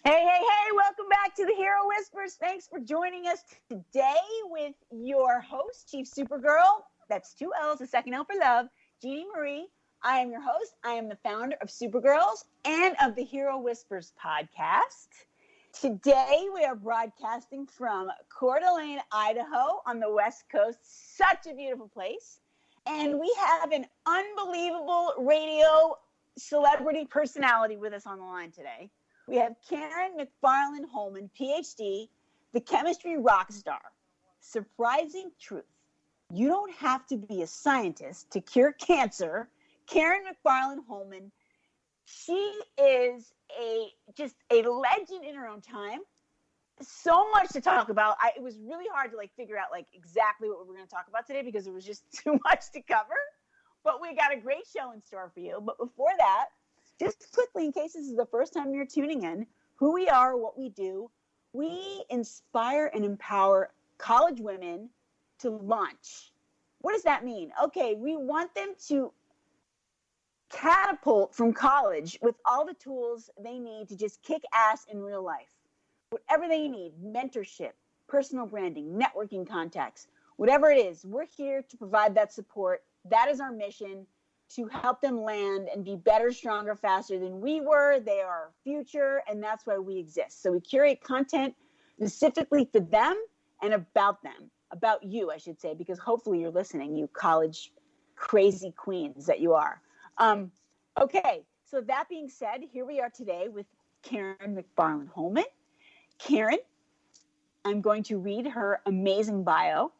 Hey, welcome back to the Hero Whispers. Thanks for joining us today with your host, Chief Supergirl. That's 2 L's, the second L for love, Jeannie Marie. I am your host. I am the founder of Supergirls and of the Hero Whispers podcast. Today, we are broadcasting from Coeur d'Alene, Idaho on the West Coast. Such a beautiful place. And we have an unbelievable radio celebrity personality with us on the line today. We have Karen McFarland Holman, PhD, the chemistry rock star. Surprising truth. You don't have to be a scientist to cure cancer. Karen McFarland Holman, she is just a legend in her own time. So much to talk about. It was really hard to figure out exactly what we were going to talk about today because there was just too much to cover. But we got a great show in store for you. But before that, just quickly, in case this is the first time you're tuning in, who we are, what we do, we inspire and empower college women to launch. What does that mean? Okay, we want them to catapult from college with all the tools they need to just kick ass in real life. Whatever they need, mentorship, personal branding, networking contacts, whatever it is, we're here to provide that support. That is our mission, to help them land and be better, stronger, faster than we were. They are our future, and that's why we exist. So we curate content specifically for them and about them, about you, I should say, because hopefully you're listening, you college crazy queens that you are. Okay, so that being said, here we are today with Karen McFarland Holman. Karen, I'm going to read her amazing bio.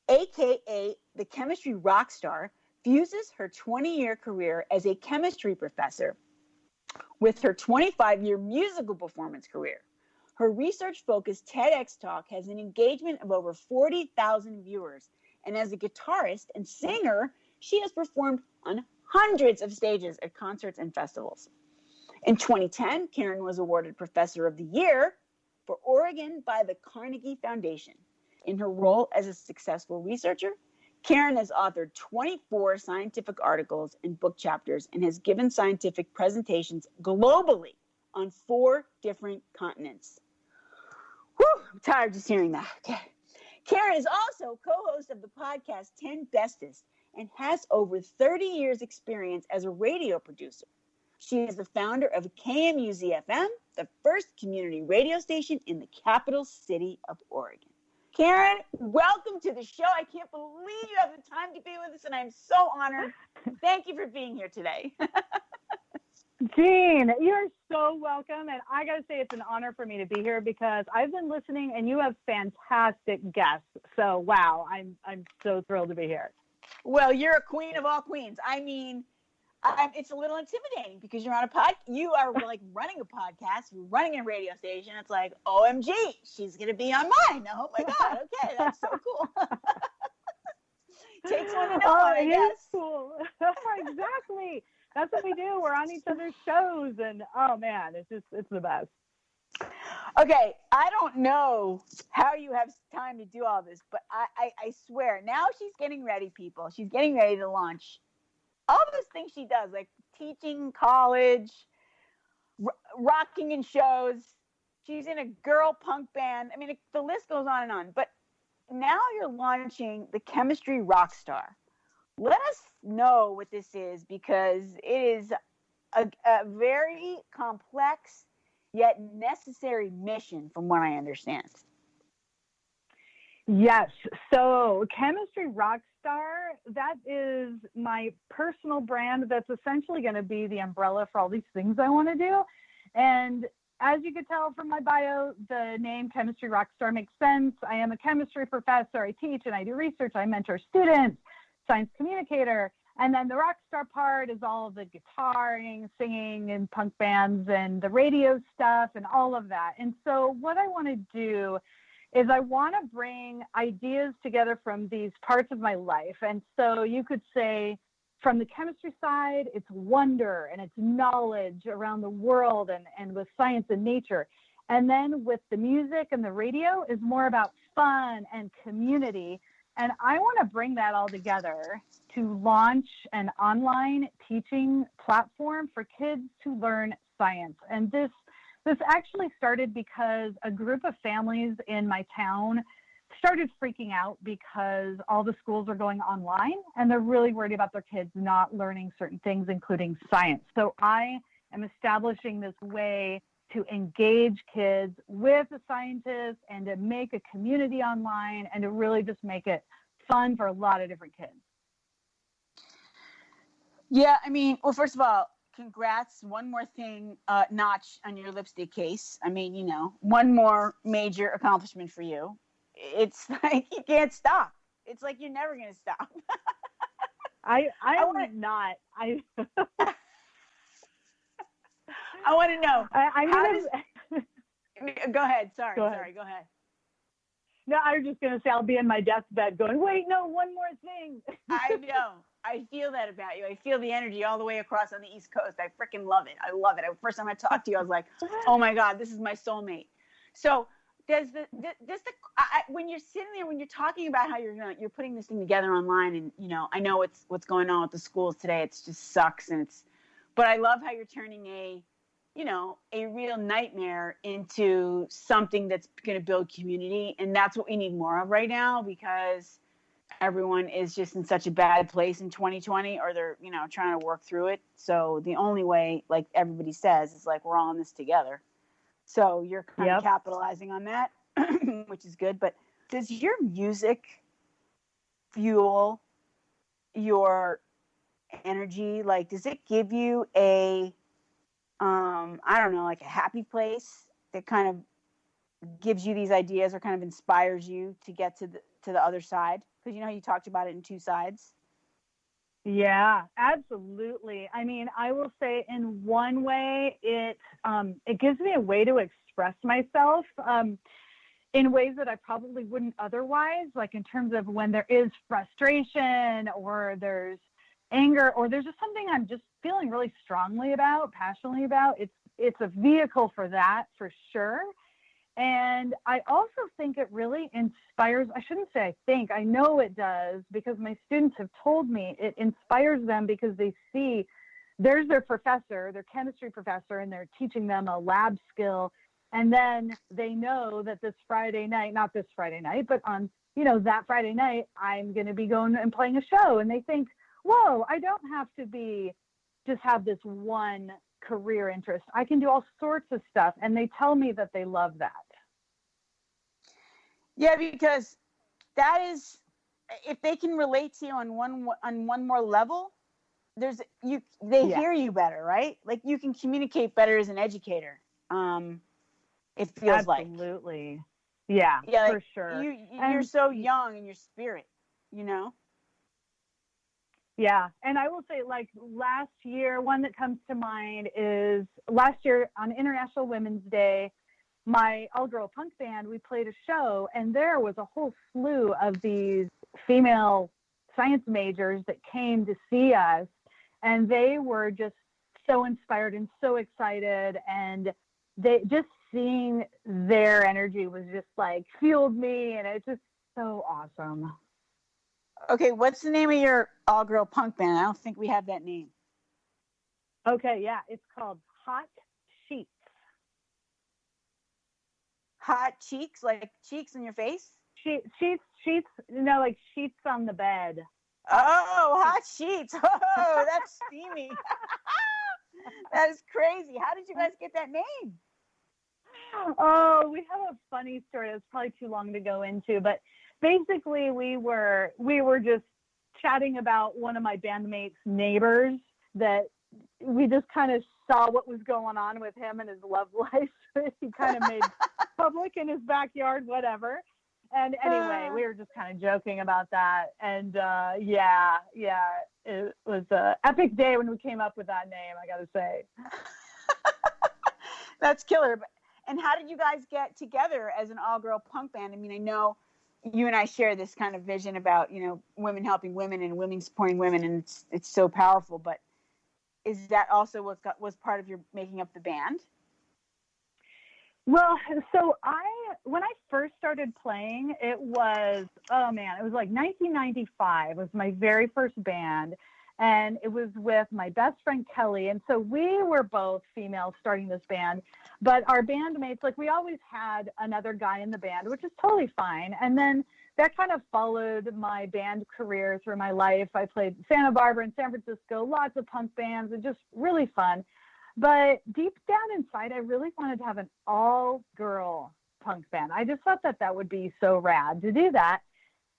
AKA the chemistry rock star, fuses her 20-year career as a chemistry professor with her 25-year musical performance career. Her research-focused TEDx talk has an engagement of over 40,000 viewers, and as a guitarist and singer, she has performed on hundreds of stages at concerts and festivals. In 2010, Karen was awarded Professor of the Year for Oregon by the Carnegie Foundation. In her role as a successful researcher, Karen has authored 24 scientific articles and book chapters and has given scientific presentations globally on 4 different continents. Whew, I'm tired just hearing that. Okay. Karen is also co-host of the podcast 10 Bestest and has over 30 years experience as a radio producer. She is the founder of KMUZ-FM, the first community radio station in the capital city of Oregon. Karen, welcome to the show. I can't believe you have the time to be with us, and I'm so honored. Thank you for being here today. Jean, you're so welcome, and I got to say it's an honor for me to be here because I've been listening, and you have fantastic guests. So, wow, I'm so thrilled to be here. Well, you're a queen of all queens. I mean, it's a little intimidating because you're on a pod. You are running a podcast, you're running a radio station. It's like, OMG, she's going to be on mine. Oh my God. Okay. That's so cool. Takes one to know one, I guess. Cool. Exactly. That's what we do. We're on each other's shows and oh man, it's the best. Okay. I don't know how you have time to do all this, but I swear now she's getting ready, people. She's getting ready to launch all those things she does, like teaching college, rocking in shows. She's in a girl punk band. I mean, the list goes on and on. But now you're launching the Chemistry Rock Star. Let us know what this is because it is a very complex yet necessary mission from what I understand. Yes. So Chemistry Rockstar, that is my personal brand that's essentially going to be the umbrella for all these things I want to do. And as you could tell from my bio, the name Chemistry Rockstar makes sense. I am a chemistry professor. I teach and I do research. I mentor students, science communicator. And then the rockstar part is all of the guitaring, singing, and punk bands and the radio stuff and all of that. And so what I want to do is I want to bring ideas together from these parts of my life. And so you could say from the chemistry side, it's wonder and it's knowledge around the world and with science and nature. And then with the music and the radio is more about fun and community. And I want to bring that all together to launch an online teaching platform for kids to learn science. And this This actually started because a group of families in my town started freaking out because all the schools are going online and they're really worried about their kids not learning certain things, including science. So I am establishing this way to engage kids with the scientists and to make a community online and to really just make it fun for a lot of different kids. Yeah, I mean, well, first of all, congrats. One more thing, notch on your lipstick case. I mean, you know, one more major accomplishment for you. It's like you can't stop. It's like you're never going to stop. I want to know. Go ahead. Sorry. Go ahead. No, I was just going to say I'll be in my deathbed going, wait, no, one more thing. I know. I feel that about you. I feel the energy all the way across on the East Coast. I freaking love it. I love it. First time I talked to you, I was like, oh my God, this is my soulmate. So when you're sitting there, when you're talking about how you're putting this thing together online, and you know, I know what's going on with the schools today. It just sucks, but I love how you're turning a real nightmare into something that's going to build community, and that's what we need more of right now because everyone is just in such a bad place in 2020, or they're trying to work through it. So the only way, like everybody says, is like we're all in this together. So you're kind of capitalizing on that, which is good. But does your music fuel your energy? Like, does it give you a, I don't know, like a happy place that kind of gives you these ideas or kind of inspires you to get to the other side? Because you talked about it in two sides. Yeah, absolutely. I mean, I will say in one way, it gives me a way to express myself in ways that I probably wouldn't otherwise, like in terms of when there is frustration or there's anger or there's just something I'm just feeling really strongly about, passionately about. It's a vehicle for that, for sure. And I also think it really inspires, I shouldn't say I think, I know it does because my students have told me it inspires them because they see there's their professor, their chemistry professor, and they're teaching them a lab skill. And then they know that this Friday night, not this Friday night, but on, that Friday night, I'm going to be going and playing a show. And they think, whoa, I don't have to just have this one career interest. I can do all sorts of stuff. And they tell me that they love that. Yeah, because that is, if they can relate to you on one more level, they hear you better, right? Like you can communicate better as an educator. It feels absolutely. Yeah, for sure. You're so young in your spirit, Yeah. And I will say, like, last year, one that comes to mind is last year on International Women's Day, my all-girl punk band, we played a show, and there was a whole slew of these female science majors that came to see us, and they were just so inspired and so excited, and they just seeing their energy was just like fueled me, and it's just so awesome. Okay, what's the name of your all-girl punk band? I don't think we have that name. Okay, yeah, it's called Hot Sheets. Hot cheeks, like cheeks in your face? Sheets, like sheets on the bed. Oh, hot sheets. Oh, that's steamy. That is crazy. How did you guys get that name? Oh, we have a funny story. It's probably too long to go into, but basically we were just chatting about one of my bandmates' neighbors that we just kind of saw what was going on with him and his love life. He kind of made public in his backyard, whatever. And anyway, we were just kind of joking about that. And yeah, it was an epic day when we came up with that name, I got to say. That's killer. And how did you guys get together as an all-girl punk band? I mean, I know you and I share this kind of vision about, women helping women and women supporting women, and it's so powerful. But is that also was part of your making up the band? Well, so when I first started playing, it was like 1995 was my very first band. And it was with my best friend Kelly. And so we were both females starting this band, but our bandmates, like we always had another guy in the band, which is totally fine. And then that kind of followed my band career through my life. I played Santa Barbara and San Francisco, lots of punk bands, and just really fun. But deep down inside, I really wanted to have an all-girl punk band. I just thought that that would be so rad to do that.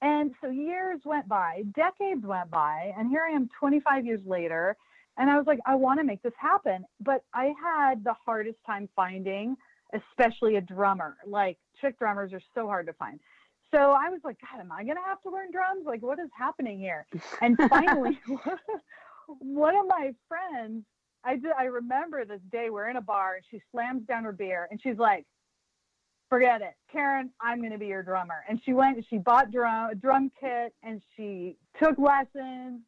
And so years went by, decades went by, and here I am 25 years later, and I was like, I want to make this happen. But I had the hardest time finding, especially a drummer. Like, chick drummers are so hard to find. So I was like, God, am I going to have to learn drums? Like, what is happening here? And finally, one of my friends, I remember this day, we're in a bar, and she slams down her beer, and she's like, forget it, Karen, I'm going to be your drummer. And she went and she bought a drum kit, and she took lessons.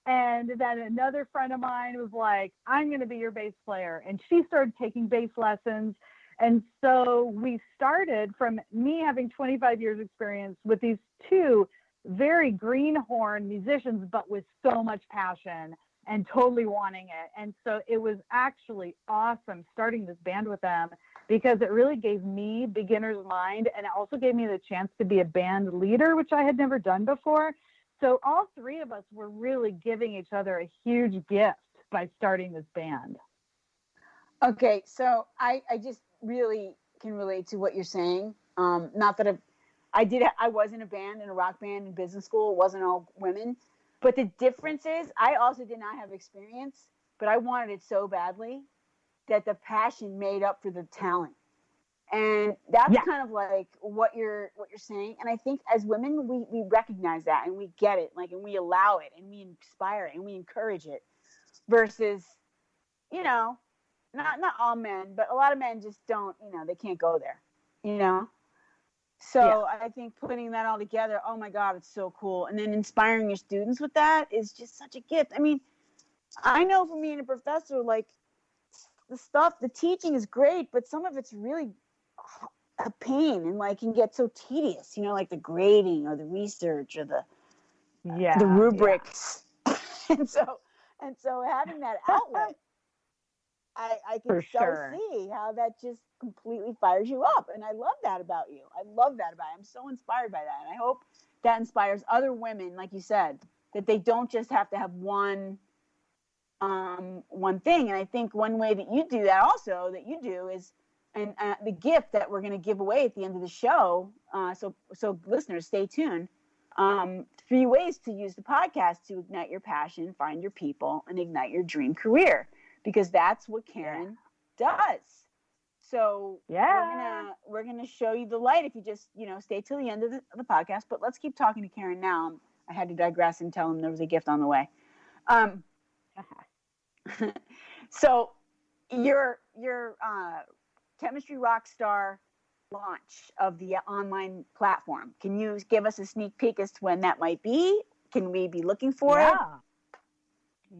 And then another friend of mine was like, I'm going to be your bass player. And she started taking bass lessons. And so we started from me having 25 years experience with these two very greenhorn musicians, but with so much passion and totally wanting it. And so it was actually awesome starting this band with them, because it really gave me beginner's mind, and it also gave me the chance to be a band leader, which I had never done before. So all three of us were really giving each other a huge gift by starting this band. Okay, so I just really can relate to what you're saying. Not that I was in a band, in a rock band in business school. It wasn't all women. But the difference is I also did not have experience, but I wanted it so badly that the passion made up for the talent. And that's kind of like what you're saying. And I think as women, we recognize that, and we get it, like, and we allow it, and we inspire it, and we encourage it, versus, not all men, but a lot of men just don't, they can't go there, So I think putting that all together, oh my God, it's so cool. And then inspiring your students with that is just such a gift. I mean, I know for me and a professor, like, the teaching is great, but some of it's really a pain, and like can get so tedious, like the grading or the research or the rubrics. Yeah. and so having that outlet, I can see how that just completely fires you up. And I love that about you. I'm so inspired by that. And I hope that inspires other women, like you said, that they don't just have to have one thing. And I think one way that you do that also, is, and the gift that we're going to give away at the end of the show. So listeners, stay tuned. 3 ways to use the podcast to ignite your passion, find your people, and ignite your dream career, because that's what Karen does. So we're gonna show you the light if you just stay till the end of the podcast. But let's keep talking to Karen now. I had to digress and tell him there was a gift on the way. So your Chemistry Rockstar launch of the online platform, can you give us a sneak peek as to when that might be? Can we be looking for it?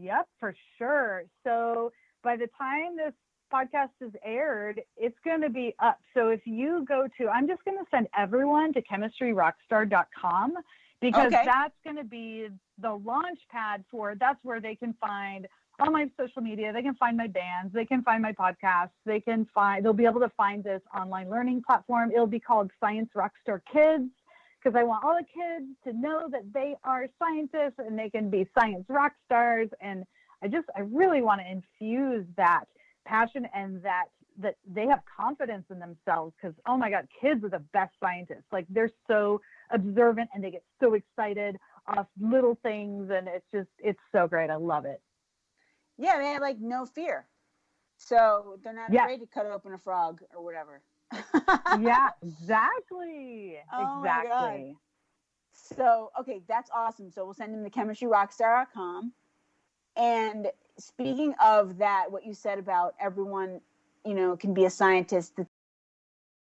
Yep, for sure. So by the time this podcast is aired, it's going to be up. So if you go to, I'm just going to send everyone to chemistryrockstar.com, because that's going to be the launch pad that's where they can find all my social media. They can find my bands. They can find my podcasts. They'll be able to find this online learning platform. It'll be called Science Rockstar Kids, because I want all the kids to know that they are scientists and they can be science rock stars. And I really want to infuse that passion and that they have confidence in themselves, because, oh my God, kids are the best scientists. Like, they're so observant and they get so excited off little things. And it's so great. I love it. Yeah, they have like no fear. So they're not afraid to cut open a frog or whatever. Yeah, exactly. Oh exactly. My God. So, okay, that's awesome. So we'll send them to chemistryrockstar.com. And speaking of that, what you said about everyone, can be a scientist,